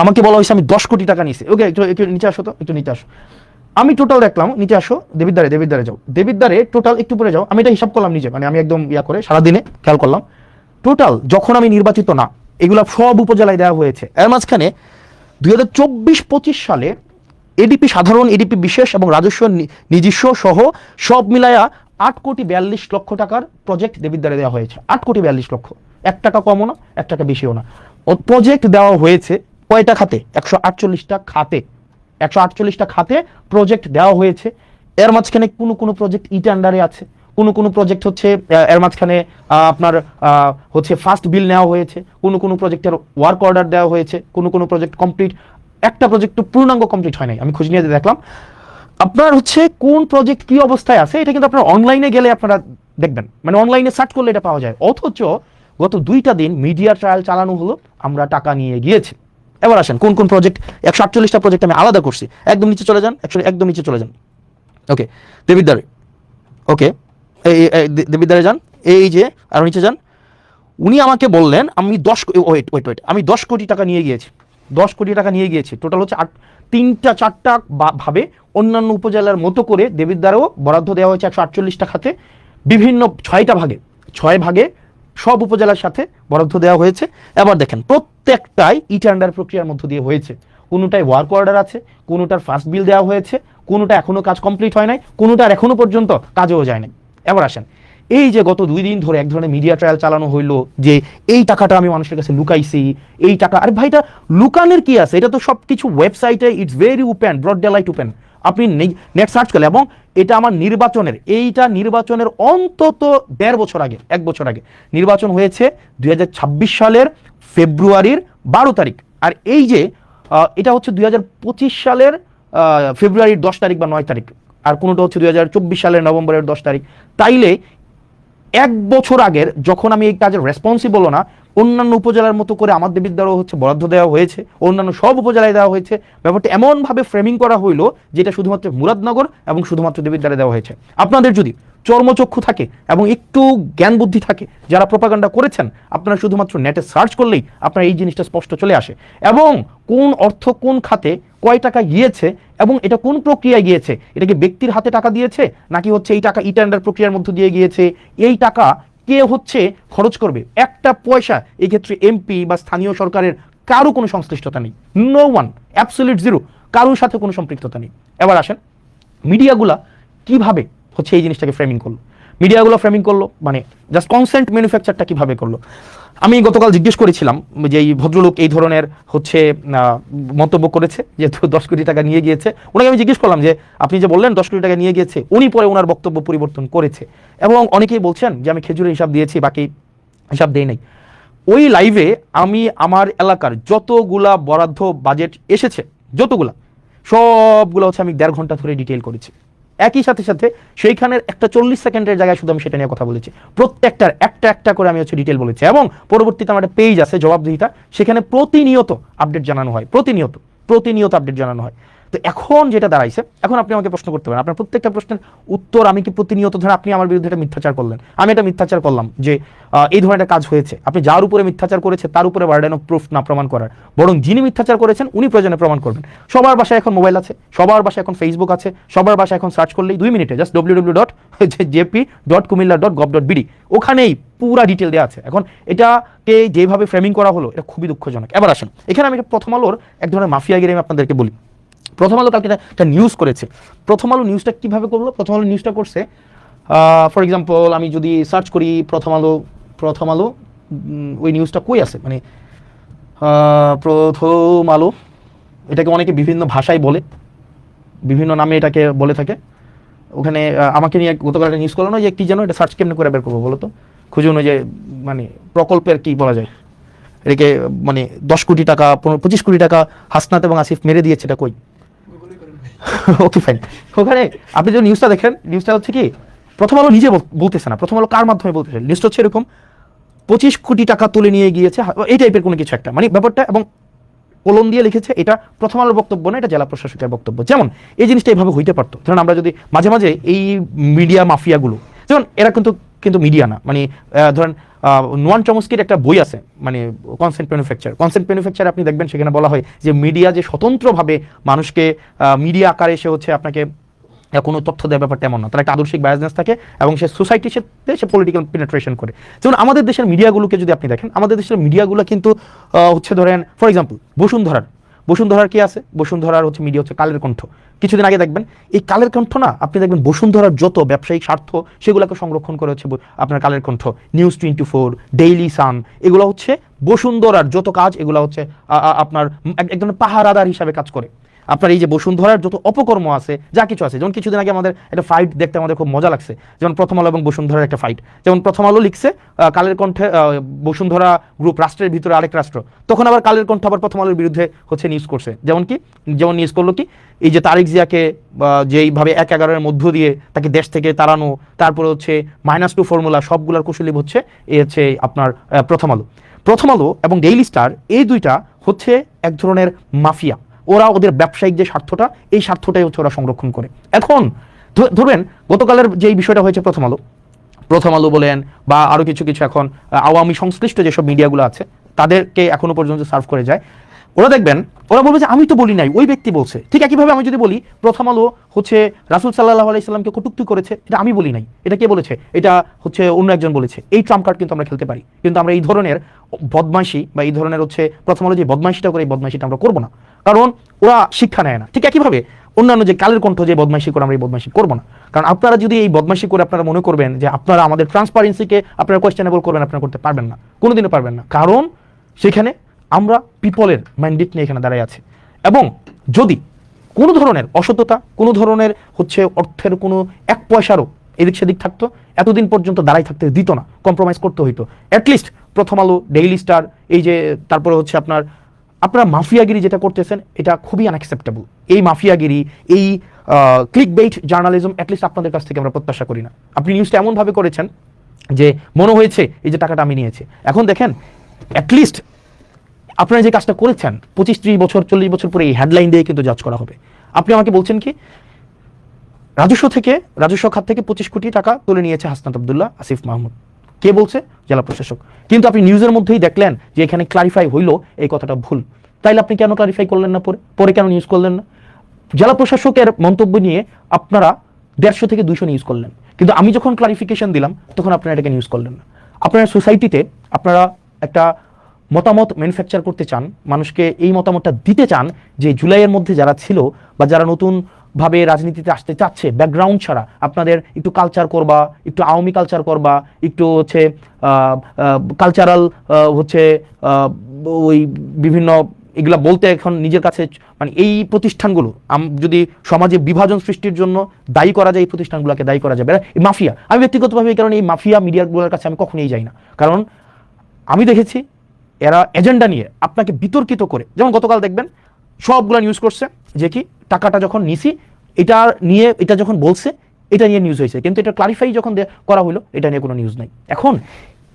আমাকে বলা হয়েছে আমি 10 কোটি টাকা নিয়েছি। ওকে, একটু নিচে আসো তো, একটু নিচে আসো। আমি টোটাল দেখলাম, নিচে আসো, দেবিদ্বারে যাও, দেবিদ্বারে টোটাল একটু পরে যাও। আমি এটা হিসাব করলাম নিজে, মানে আমি একদম করে সারাদিনে খেয়াল করলাম টোটাল যখন আমি নির্বাচিত না, এগুলা সব উপজেলায় দেওয়া হয়েছে। এর মাঝখানে 2024-25 সালে এডিপি সাধারণ, এডিপি বিশেষ এবং রাজস্ব নিজস্ব সহ সব মিলায়া 8,42,00,000 টাকার প্রজেক্ট দেবিদ্বারে দেওয়া হয়েছে। 8,42,00,000, 1 টাকা কমও না, 1 টাকা বেশিও না। প্রজেক্ট দেওয়া হয়েছে কয়টা খাতে? 148টা খাতে। 148টা খাতে প্রজেক্ট দেওয়া হয়েছে। এর মাঝখানে কোনো প্রজেক্ট টেন্ডারে আছে, কোনো প্রজেক্ট হচ্ছে এর মাঝখানে আপনার হচ্ছে ফার্স্ট বিল নেওয়া হয়েছে, কোনো প্রজেক্টের ওয়ার্ক অর্ডার দেওয়া হয়েছে, কোনো প্রজেক্ট কমপ্লিট, একটা প্রজেক্ট পূর্ণাঙ্গ কমপ্লিট হয় নাই। আমি খোঁজ নিয়ে দেখলাম আপনার হচ্ছে কোন প্রজেক্ট কি অবস্থায় আছে, এটা কিন্তু আপনার অনলাইনে গেলে আপনারা দেখবেন, মানে অনলাইনে সার্চ করলে এটা পাওয়া যায়। অথচ গত 2টা দিন মিডিয়া ট্রায়াল চালানো হলো, আমরা টাকা নিয়ে গিয়েছি। এবার আসেন কোন প্রজেক্ট। 148টা প্রজেক্ট আমি আলাদা করছি। একদম নিচে চলে যান, একদম নিচে চলে যান। ওকে, দেবিদ্বারে, ওকে দেবিদ্বারে যান, এই যে আরো নিচে যান। উনি আমাকে বললেন আমি 10 কোটি টাকা নিয়ে গিয়েছি। 10 কোটি টাকা নিয়ে গিয়েছি। টোটাল হচ্ছে 3-4টা ভাবে অন্যান্য উপজেলার মতো করে দেবিদ্বারেও বরাদ্দ দেওয়া হয়েছে 148টা খাতে, বিভিন্ন 6টা ভাগে, 6 ভাগে সব উপজেলার সাথে বরাদ্দ দেওয়া হয়েছে। এবার দেখেন প্রত্যেকটাই টেন্ডার প্রক্রিয়ার মধ্য দিয়ে হয়েছে। কোনোটায় ওয়ার্ক অর্ডার আছে, কোনোটার ফার্স্ট বিল দেওয়া হয়েছে, কোনোটা এখনো কাজ কমপ্লিট হয় নাই, কোনোটার এখনো পর্যন্ত কাজেও যায় নাই। এবার আসেন, এই যে গত 2 দিন ধরে এক ধরনের মিডিয়া ট্রায়াল চালানো হইলো যে এই টাকাটা আমি মানুষের কাছে লুকাইছি, এই টাকা, আরে ভাইটা লুকানোর কি আছে? এটা তো সবকিছু ওয়েবসাইটে, it's very open, broad daylight open. আপনি নেট সার্চ করলে, এবং এটা আমার নির্বাচনের অন্তত 1.5 বছর আগে, 1 বছর আগে নির্বাচন হয়েছে 2026 সালের ফেব্রুয়ারির 12 তারিখ। আর এই যে এটা হচ্ছে 2025 সালের ফেব্রুয়ারির 10 তারিখ বা 9 তারিখ, আর কোনোটা হচ্ছে 2024 সালের নভেম্বরের 10 তারিখ। তাইলে 1 বছর আগের, যখন আমি এই কাজের রেসপন্সিবল না, অন্যান্য উপজেলার মতো করে আমার দেবিদ্বারও হচ্ছে বরাদ্দ দেওয়া হয়েছে, অন্যান্য সব উপজেলায় দেওয়া হয়েছে। ব্যাপারটা এমনভাবে ফ্রেমিং করা হইলো যেটা শুধুমাত্র মুরাদনগর এবং শুধুমাত্র দেবিদ্বারে দেওয়া হয়েছে। আপনাদের যদি চর্মচক্ষু থাকে এবং একটু জ্ঞান বুদ্ধি থাকে, যারা প্রপাগান্ডা করেছেন, আপনারা শুধুমাত্র নেটে সার্চ করলেই আপনার এই জিনিসটা স্পষ্ট চলে আসে। এবং কোন অর্থ কোন খাতে কয় টাকা গিয়েছে এবং এটা কোন প্রক্রিয়ায় গিয়েছে, এটা কি ব্যক্তির হাতে টাকা দিয়েছে নাকি হচ্ছে এই টাকা টেন্ডার প্রক্রিয়ার মধ্যে দিয়ে গিয়েছে, এই টাকা কে হচ্ছে খরচ করবে, একটা পয়সা এই ক্ষেত্রে এমপি বা স্থানীয় সরকারের কারো কোনো সংশ্লিষ্টতা নেই। নো ওয়ান, অ্যাবসলিউট জিরো, কারোর সাথে কোনো সম্পৃক্ততা নেই। এবার আসেন মিডিয়াগুলা কিভাবে হচ্ছে এই জিনিসটাকে ফ্রেমিং করলো। মিডিয়াগুলো ফ্রেমিং করলো মানে জাস্ট কনসেন্ট ম্যানুফ্যাকচারটা কিভাবে করলো। আমি গতকাল জিজ্ঞেস করেছিলাম যে এই ভদ্রলোক এই ধরনের হচ্ছে মন্তব্য করেছে, যেহেতু 10 কোটি টাকা নিয়ে গিয়েছে, ওনাকে আমি জিজ্ঞেস করলাম যে আপনি যে বললেন 10 কোটি টাকা নিয়ে গিয়েছে, উনি পরে ওনার বক্তব্য পরিবর্তন করেছে। এবং অনেকেই বলছেন যে আমি খেজুরের হিসাব দিয়েছি, বাকি হিসাব দেই নাই। ওই লাইভে আমি আমার এলাকার যতগুলা বরাদ্দ বাজেট এসেছে, যতগুলা, সবগুলো হচ্ছে আমি 1.5 ঘন্টা ধরে ডিটেইল করেছি। একই সাথে সেইখানের একটা 40 সেকেন্ডের জায়গায় শুধু আমি সেটা নিয়ে কথা বলেছি। প্রত্যেকটার একটা করে আমি হচ্ছে ডিটেল বলেছি। এবং পরবর্তীতে আমার একটা পেজ আছে জবাবদিহিতা, সেখানে প্রতিনিয়ত আপডেট জানানো হয়, প্রতিনিয়ত আপডেট জানানো হয়। তো এখন যেটা দাঁড়াইছে, এখন আপনি আমাকে প্রশ্ন করতে পারেন, আপনার প্রত্যেকটা প্রশ্নের উত্তর আমি কি প্রতিনিয়ত, ধরেন আপনি আমার বিরুদ্ধে একটা মিথ্যাচার করলেন, আমি একটা মিথ্যাচার করলাম যে এই ধরনের একটা কাজ হয়েছে, আপনি যার উপরে মিথ্যাচার করেছে তার উপরে বার্ডেন অফ প্রুফ না প্রমাণ করার, বরং যিনি মিথ্যাচার করেছেন উনি প্রয়োজনে প্রমাণ করবেন। সবার বাসায় এখন মোবাইল আছে, সবার বাসায় এখন ফেসবুক আছে, সবার বাসায় এখন সার্চ করলেই 2 মিনিটে জাস্ট www.jp.kumilla.gov.bd, ওখানেই পুরা ডিটেল দেওয়া আছে। এখন এটাকে যেভাবে ফ্রেমিং করা হলো এটা খুবই দুঃখজনক। এবার আসেন, এখানে আমি প্রথম আলোর এক ধরনের মাফিয়াগিরি আমি আপনাদেরকে বলি। প্রথম আলো কালকে একটা নিউজ করেছে। প্রথম আলো নিউজটা কিভাবে করলো? প্রথম আলো নিউজটা করছে, ফর এক্সাম্পল আমি যদি সার্চ করি প্রথম আলো ওই নিউজটা কই আছে, মানে প্রথম আলো, এটাকে অনেকে বিভিন্ন ভাষায় বলে, বিভিন্ন নামে এটাকে বলে থাকে। ওখানে আমাকে নিয়ে গতকাল একটা নিউজ করলো যে কি যেন, এটা সার্চ কেমনে করে বের করবো বলো তো, খুঁজুন ওই যে মানে প্রকল্পের কি বলা যায় এটাকে, মানে 10 কোটি টাকা 25 কোটি টাকা হাসনাত এবং আসিফ মেরে দিয়েছে, এটা কই? Okay fine. ওখানে আপনি যে নিউজটা দেখেন, নিউজটা হচ্ছে কি প্রথম আলো নিজে বলতেছে না, প্রথম আলো কার মাধ্যমে বলতেছে, লিস্ট হচ্ছে এরকম 25 কোটি টাকা তুলে নিয়ে গিয়েছে, এই টাইপের কোনো কিছু একটা, মানে ব্যাপারটা, এবং কলম দিয়ে লিখেছে এটা প্রথম আলোর বক্তব্য না, এটা জেলা প্রশাসকের বক্তব্য। যেমন এই জিনিসটা এইভাবে হইতে পারতো, ধরুন আমরা যদি মাঝে মাঝে এই মিডিয়া মাফিয়াগুলো, যেমন এরা কিন্তু মিডিয়া না, মানে ধরেন নোয়ান চমস্কির একটা বই আছে, মানে কনসেন্ট ম্যানুফ্যাকচার আপনি দেখবেন সেখানে বলা হয় যে মিডিয়া যে স্বতন্ত্রভাবে মানুষকে মিডিয়া আকারে সে হচ্ছে আপনাকে কোনো তথ্য দেওয়ার ব্যাপারটা এমন না, তার একটা আদর্শিক বায়াসনেস থাকে এবং সে সোসাইটির সাথে সে পলিটিক্যাল পেনিট্রেশন করে। যেমন আমাদের দেশের মিডিয়াগুলোকে যদি আপনি দেখেন, আমাদের দেশের মিডিয়াগুলো কিন্তু হচ্ছে ধরেন ফর এক্সাম্পল বসুন্ধরার কি আছে, বসুন্ধরার হচ্ছে মিডিয়া হচ্ছে কালের কণ্ঠ। কিছুদিন আগে দেখবেন এই কালের কণ্ঠ না, আপনি দেখবেন বসুন্ধরার যত ব্যবসায়িক স্বার্থ সেগুলোকে সংরক্ষণ করে হচ্ছে আপনার Kaler Kantho, news 24, Daily Sun, এগুলো হচ্ছে বসুন্ধরার যত কাজ এগুলো হচ্ছে আপনার এক ধরনের পাহারাদার হিসাবে কাজ করে। আপনার এই যে বসুন্ধরার যত অপকর্ম আছে, যা কিছু আছে, যেমন কিছুদিন আগে আমাদের একটা ফাইট দেখতে আমাদের খুব মজা লাগছে, যেমন প্রথম আলো এবং বসুন্ধরার একটা ফাইট। যেমন প্রথম আলো লিখছে কালের কণ্ঠে বসুন্ধরা গ্রুপ রাষ্ট্রের ভিতরে আরেক রাষ্ট্র, তখন আবার কালের কণ্ঠ আবার প্রথম আলোর বিরুদ্ধে হচ্ছে নিউজ করছে। যেমন নিউজ করলো কি, এই যে তারেক জিয়াকে যেইভাবে 1-11-এর মধ্য দিয়ে তাকে দেশ থেকে তাড়ানো, তারপরে হচ্ছে -2 ফর্মুলা, সবগুলার কুশলী হচ্ছে এই হচ্ছে আপনার প্রথম আলো এবং ডেইলি স্টার, এই দুইটা হচ্ছে এক ধরনের মাফিয়া। ওরা ওদের ব্যবসায়িক যে স্বার্থটা, এই স্বার্থটাই হচ্ছে ওরা সংরক্ষণ করে। এখন ধরবেন গতকালের যে বিষয়টা হয়েছে প্রথম আলো বলেন বা আরো কিছু এখন আওয়ামী সংশ্লিষ্ট যেসব মিডিয়াগুলো আছে তাদেরকে এখনো পর্যন্ত সার্ভ করে যায়, ওরা দেখবেন ওরা বলবে যে আমি তো বলি নাই, ওই ব্যক্তি বলছে। ঠিক একইভাবে আমি যদি বলি প্রথম আলো হচ্ছে রাসূল সাল্লাল্লাহু আলাইহি সাল্লামকে কটূক্তি করেছে, এটা আমি বলি নাই, এটা কে বলেছে, এটা হচ্ছে অন্য একজন বলেছে। এই ট্রাম্প কার্ড কিন্তু আমরা খেলতে পারি, কিন্তু আমরা এই ধরনের বদমাইশি বা এই ধরনের হচ্ছে প্রথম আলো যে বদমাইশিটা করে, এই বদমাইশিটা আমরা করবো না, কারণ ওরা শিক্ষা নেয় না। ঠিক একইভাবে অন্যান্য যে কালের কণ্ঠ যে বদমাইশি করে, আমরা এই বদমাইশি করবো না। কারণ আপনারা যদি এই বদমাইশি করে আপনারা মনে করবেন যে আপনারা আমাদের ট্রান্সপারেন্সিকে আপনারা কোয়েশ্চেনেবল করবেন, আপনারা করতে পারবেন না, কোনোদিনও পারবেন না। কারণ সেখানে আমরা পিপলের ম্যান্ডেট নিয়ে এখানে দাঁড়ায় আছে, এবং যদি কোনো ধরনের অসততা, কোনো ধরনের হচ্ছে অর্থের কোনো 1 পয়সারও এদিক সেদিক থাকতো, এতদিন পর্যন্ত দাঁড়াই থাকতে দিত না, কম্প্রোমাইজ করতে হইতো। অ্যাটলিস্ট প্রথম আলো, ডেইলি স্টার, এই যে তারপরে হচ্ছে আপনারা মাফিয়াগিরি যেটা করতেছেন, এটা খুবই আনঅ্যাকসেপ্টেবল। এই মাফিয়াগিরি, এই ক্লিকবেইট জার্নালিজম অ্যাটলিস্ট আপনাদের কাছ থেকে আমরা প্রত্যাশা করি না। আপনি নিউজটা এমনভাবে করেছেন যে মনে হয়েছে এই যে টাকাটা আমি নিয়েছি। এখন দেখেন অ্যাটলিস্ট আপনারা যে কাজটা করেছেন 25-30 বছর 40 বছর পরে এই হেডলাইন দিয়ে কিন্তু জাজ করা হবে। আপনি আমাকে বলছেন কি রাজস্ব খাত থেকে 25 কোটি টাকা তুলে নিয়েছে হাসনাত আব্দুল্লাহ, আসিফ মাহমুদ, কে বলছে? জেলা প্রশাসক। কিন্তু আপনি নিউজের মধ্যেই দেখলেন যে এখানে ক্লারিফাই হইলো এই কথাটা ভুল। তাইলে আপনি কেন ক্লারিফাই করলেন না, পরে কেন নিউজ করলেন না? জেলা প্রশাসকের মন্তব্য নিয়ে আপনারা 150 থেকে 200 নিউজ করলেন, কিন্তু আমি যখন ক্লারিফিকেশন দিলাম তখন আপনারা এটাকে নিউজ করলেন না। আপনারা সোসাইটিতে আপনারা একটা মতামত ম্যানুফ্যাকচার করতে চান, মানুষকে এই মতামতটা দিতে চান যে জুলাইয়ের মধ্যে যারা ছিল বা যারা নতুনভাবে রাজনীতিতে আসতে চাচ্ছে, ব্যাকগ্রাউন্ড ছাড়া আপনাদের একটু কালচার করবা, একটু আওয়ামী কালচার করবা, একটু হচ্ছে কালচারাল হচ্ছে ওই বিভিন্ন এগুলা বলতে এখন নিজের কাছে, মানে এই প্রতিষ্ঠানগুলো যদি সমাজে বিভাজন সৃষ্টির জন্য দায়ী করা যায়, এই প্রতিষ্ঠানগুলোকে দায়ী করা যাবে। এই মাফিয়া, আমি ব্যক্তিগতভাবে এই কারণে এই মাফিয়া মিডিয়াগুলোর কাছে আমি কখনোই যাই না, কারণ আমি দেখেছি এরা এজেন্ডা নিয়ে আপনাকে বিতর্কিত করে, যেমন গতকাল দেখবেন সবগুলো নিউজ করছে যে কি টাকাটা যখন নিছি এটা যখন বলছে এটা নিয়ে নিউজ হয়েছে, কিন্তু এটা ক্লারিফাই যখন করা হলো এটা নিয়ে কোনো নিউজ নাই। এখন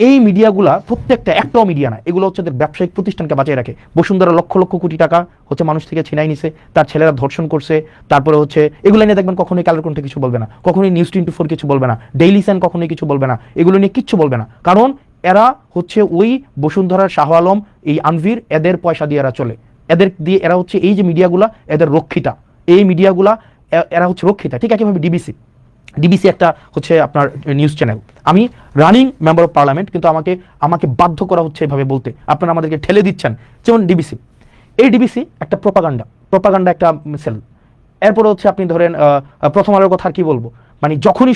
এই মিডিয়াগুলা প্রত্যেকটা একটাও মিডিয়া না, এগুলো হচ্ছে ব্যবসায়িক প্রতিষ্ঠানকে বাঁচিয়ে রাখে। বসুন্ধরা লক্ষ লক্ষ কোটি টাকা হচ্ছে মানুষ থেকে ছিনাই নিছে, তার ছেলেরা ধর্ষণ করছে, তারপরে হচ্ছে এগুলো নিয়ে দেখবেন কখনোই কালের কণ্ঠে কিছু বলবে না, কখনোই নিউজ 24 কিছু বলবে না, ডেইলি সান কখনোই কিছু বলবে না, এগুলো নিয়ে কিচ্ছু বলবে না। কারণ এরা হচ্ছে ওই বসুন্ধরার শাহ আলম, এই আনভির, এদের পয়সা দিয়ে এরা চলে, এদের দিয়ে এরা হচ্ছে এই যে মিডিয়াগুলা এদের রক্ষিতা, এই মিডিয়াগুলা এরা হচ্ছে রক্ষিতা। ঠিক একইভাবে ডিবিসি একটা হচ্ছে আপনার নিউজ চ্যানেল, আমি রানিং মেম্বার অফ পার্লামেন্ট, কিন্তু আমাকে বাধ্য করা হচ্ছে এভাবে বলতে, আপনারা আমাদেরকে ঠেলে দিচ্ছেন। যেমন ডিবিসি একটা প্রপাগান্ডা একটা সেল। এরপরে হচ্ছে আপনি ধরেন প্রথম আলোর কথা আর কি বলবো, মানে যখনই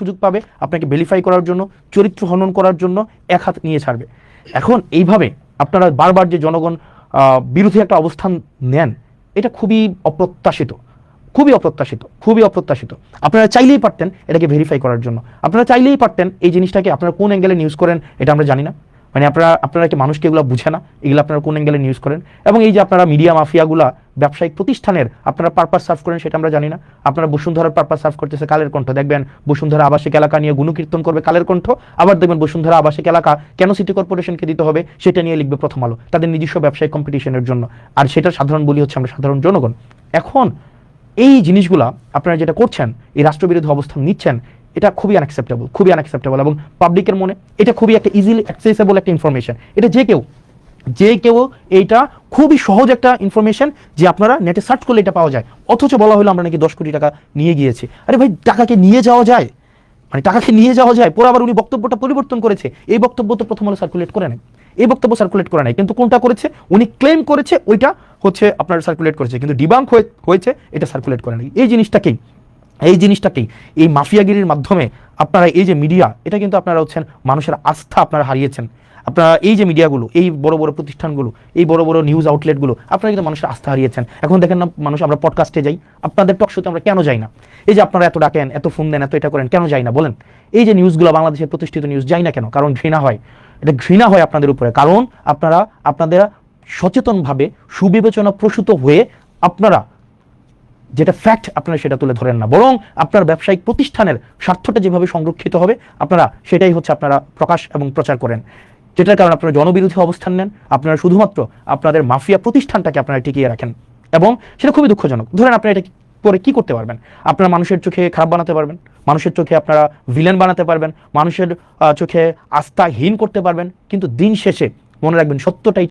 সুযোগ পাবে আপনাকে ভেরিফাই করার জন্য, চরিত্র হনন করার জন্য এক হাত নিয়ে ছাড়বে। এখন এইভাবে আপনারা বারবার যে জনগণ বিরোধী একটা অবস্থান নেন, এটা খুবই অপ্রত্যাশিত। আপনারা চাইলেই পারতেন এটাকে ভেরিফাই করার জন্য, আপনারা চাইলেই পারতেন এই জিনিসটাকে, আপনারা কোন অ্যাঙ্গেলে নিউজ করেন এটা আমরা জানি না, মানে আপনারা কি মানুষকে এগুলো বুঝে না, এগুলো আপনারা কোন অ্যাঙ্গেলে নিউজ করেন, এবং এই যে আপনারা মিডিয়া মাফিয়াগুলা ব্যবসায়িক প্রতিষ্ঠানের আপনারা পারপাস সার্ভ করেন সেটা আমরা জানি না। আপনারা বসুন্ধরার পারপাস সার্ভ করতেছে কালের কণ্ঠ, দেখবেন বসুন্ধরা আবাসিক এলাকা নিয়ে গুণকীর্তন করবে কালের কণ্ঠ, আবার দেখবেন বসুন্ধরা আবাসিক এলাকা কেন সিটি কর্পোরেশনকে দিতে হবে সেটা নিয়ে লিখবে প্রথম আলো, তাদের নিজস্ব ব্যবসায়িক কম্পিটিশনের জন্য, আর সেটার সাধারণ বলি হচ্ছে আমরা সাধারণ জনগণ। এখন এই জিনিসগুলা আপনারা যেটা করছেন, এই রাষ্ট্রবিরোধী অবস্থান নিচ্ছেন, এটা খুবই আনঅ্যাকসেপ্টেবল এবং পাবলিকের মনে এটা খুবই একটা ইজিলি অ্যাক্সেসেবল একটা ইনফরমেশন। এটা যে কেউ এইটা খুবই সহজ একটা ইনফরমেশন যে আপনারা নেটে সার্চ করলে এটা পাওয়া যায়। অথচ বলা হলো আমরা নাকি 10 কোটি টাকা নিয়ে গিয়েছি। আরে ভাই, টাকাকে নিয়ে যাওয়া যায়, মানে টাকাকে নিয়ে যাওয়া যায়। পরে আবার উনি বক্তব্যটা পরিবর্তন করেছে। এই বক্তব্য তো প্রথম আলো সার্কুলেট করে নাই, কিন্তু কোনটা করেছে, উনি ক্লেম করেছে ওইটা হচ্ছে আপনার সার্কুলেট করেছে, কিন্তু ডিবাঙ্ক হয়েছে এটা সার্কুলেট করে নাই। এই জিনিসটাকেই এই মাফিয়াগিরির মাধ্যমে আপনারা এই যে মিডিয়া, এটা কিন্তু আপনারা হচ্ছেন মানুষের আস্থা আপনারা হারিয়েছেন। আপনারা এই যে মিডিয়াগুলো, এই বড় বড় প্রতিষ্ঠানগুলো, এই বড় বড় নিউজ আউটলেটগুলো, আপনারা কিন্তু মানুষের আস্থা হারিয়েছেন। এখন দেখেন না মানুষ, আমরা পডকাস্টে যাই, আপনাদের টক শোতে আমরা কেন যাই না? এই যে আপনারা এত ডাকেন, এত ফোন দেন, এত এটা করেন, কেন যাই না বলেন? এই যে নিউজগুলো, বাংলাদেশের প্রতিষ্ঠিত নিউজ, যাই না কেন? কারণ ঘৃণা হয়। এটা ঘৃণা হয় আপনাদের উপরে, কারণ আপনাদের সচেতনভাবে সুবিবেচনা প্রসূত হয়ে আপনারা যেটা ফ্যাক্ট আপনারা সেটা তুলে ধরেন না, বরং আপনার ব্যবসায়িক প্রতিষ্ঠানের স্বার্থটা যেভাবে সংরক্ষিত হবে আপনারা সেটাই হচ্ছে আপনারা প্রকাশ এবং প্রচার করেন, যেটার কারণে আপনারা জনবিরোধী অবস্থান নেন। আপনারা শুধুমাত্র আপনাদের মাফিয়া প্রতিষ্ঠানটাকে আপনারা টিকিয়ে রাখেন, এবং সেটা খুবই দুঃখজনক। ধরেন আপনারা এটা পরে কি করতে পারবেন? আপনারা মানুষের চোখে খারাপ বানাতে পারবেন, মানুষের চোখে আপনারা ভিলেন বানাতে পারবেন, মানুষের চোখে আস্থাহীন করতে পারবেন, কিন্তু দিন শেষে মনে রাখবেন সত্যটাই